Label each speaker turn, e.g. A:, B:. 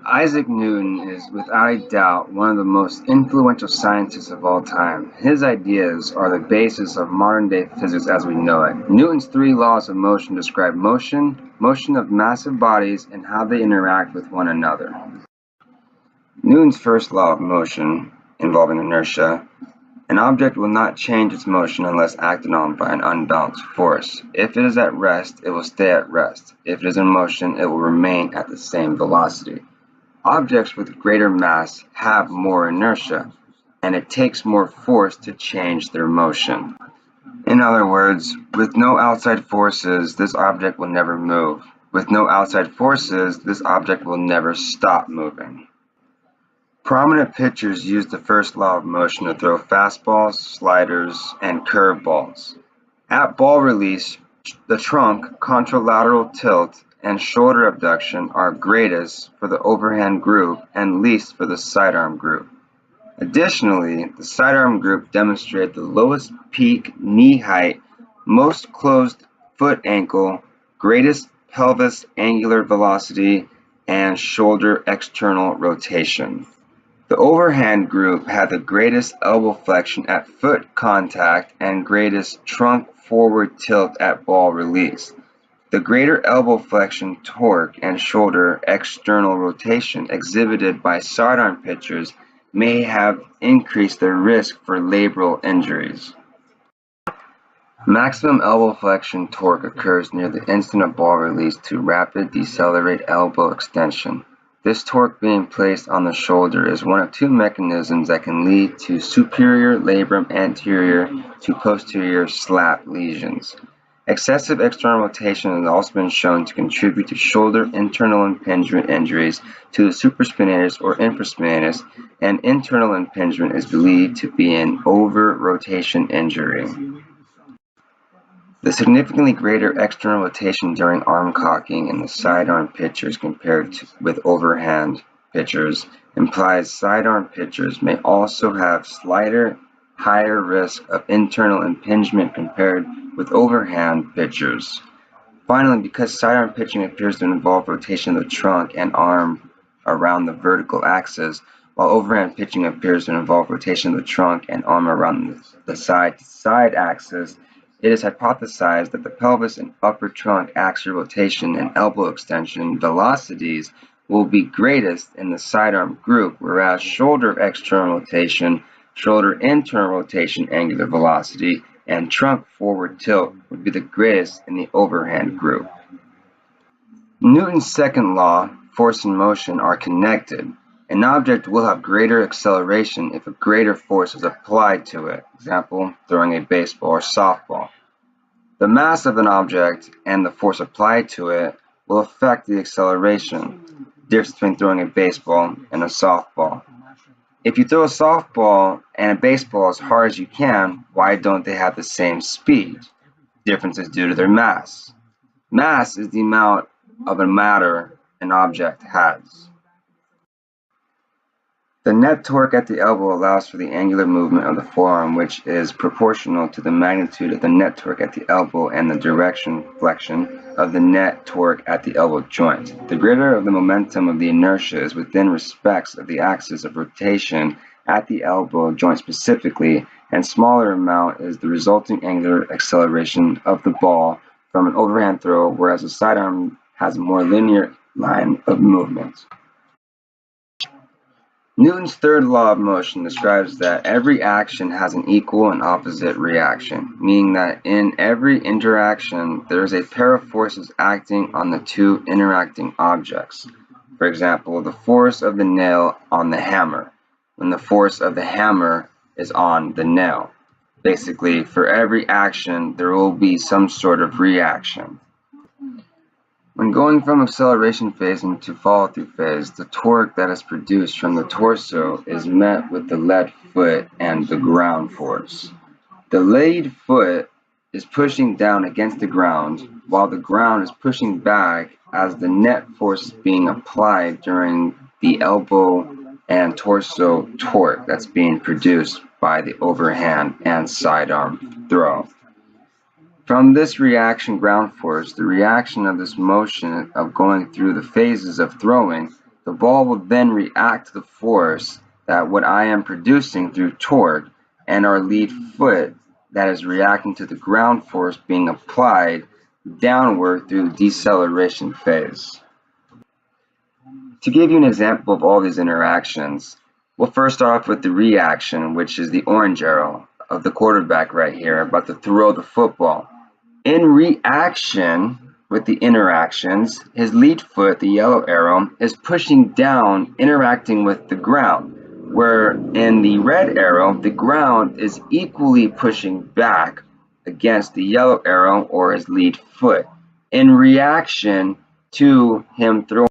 A: Isaac Newton is without a doubt one of the most influential scientists of all time. His ideas are the basis of modern-day physics as we know it. Newton's three laws of motion describe motion of massive bodies, and how they interact with one another. Newton's first law of motion, involving inertia: an object will not change its motion unless acted on by an unbalanced force. If it is at rest, it will stay at rest. If it is in motion, it will remain at the same velocity. Objects with greater mass have more inertia, and it takes more force to change their motion. In other words, with no outside forces, this object will never move. With no outside forces, this object will never stop moving. Prominent pitchers use the first law of motion to throw fastballs, sliders, and curveballs. At ball release, the trunk, contralateral tilt, and shoulder abduction are greatest for the overhand group and least for the sidearm group. Additionally, the sidearm group demonstrate the lowest peak knee height, most closed foot ankle, greatest pelvis angular velocity, and shoulder external rotation. The overhand group had the greatest elbow flexion at foot contact and greatest trunk forward tilt at ball release. The greater elbow flexion torque and shoulder external rotation exhibited by sidearm pitchers may have increased their risk for labral injuries. Maximum elbow flexion torque occurs near the instant of ball release to rapid decelerate elbow extension. This torque being placed on the shoulder is one of two mechanisms that can lead to superior labrum anterior to posterior slap lesions. Excessive external rotation has also been shown to contribute to shoulder internal impingement injuries to the supraspinatus or infraspinatus, and internal impingement is believed to be an over-rotation injury. The significantly greater external rotation during arm cocking in the sidearm pitchers compared with overhand pitchers implies sidearm pitchers may also have slighter, higher risk of internal impingement compared with overhand pitchers. Finally, because sidearm pitching appears to involve rotation of the trunk and arm around the vertical axis, while overhand pitching appears to involve rotation of the trunk and arm around the side-to-side axis, it is hypothesized that the pelvis and upper trunk axial rotation and elbow extension velocities will be greatest in the sidearm group, whereas shoulder external rotation, shoulder internal rotation angular velocity, and trunk forward tilt would be the greatest in the overhand group. Newton's second law, force and motion, are connected. An object will have greater acceleration if a greater force is applied to it, example, throwing a baseball or softball. The mass of an object and the force applied to it will affect the acceleration, difference between throwing a baseball and a softball. If you throw a softball and a baseball as hard as you can, why don't they have the same speed? Difference is due to their mass. Mass is the amount of a matter an object has. The net torque at the elbow allows for the angular movement of the forearm, which is proportional to the magnitude of the net torque at the elbow and the direction flexion of the net torque at the elbow joint. The greater of the momentum of the inertia is within respects of the axis of rotation at the elbow joint specifically, and smaller amount is the resulting angular acceleration of the ball from an overhand throw, whereas the sidearm has a more linear line of movement. Newton's third law of motion describes that every action has an equal and opposite reaction, meaning that in every interaction there is a pair of forces acting on the two interacting objects. For example, the force of the nail on the hammer, when the force of the hammer is on the nail. Basically, for every action there will be some sort of reaction. When going from acceleration phase into follow-through phase, the torque that is produced from the torso is met with the lead foot and the ground force. The lead foot is pushing down against the ground, while the ground is pushing back as the net force is being applied during the elbow and torso torque that's being produced by the overhand and sidearm throw. From this reaction ground force, the reaction of this motion of going through the phases of throwing, The ball will then react to the force that what I am producing through torque and our lead foot that is reacting to the ground force being applied downward through the deceleration phase. To give you an example of all these interactions, we'll first start off with the reaction, which is the orange arrow of the quarterback right here about to throw the football. In reaction with the interactions, his lead foot, the yellow arrow, is pushing down, interacting with the ground, where in the red arrow, the ground is equally pushing back against the yellow arrow or his lead foot in reaction to him throwing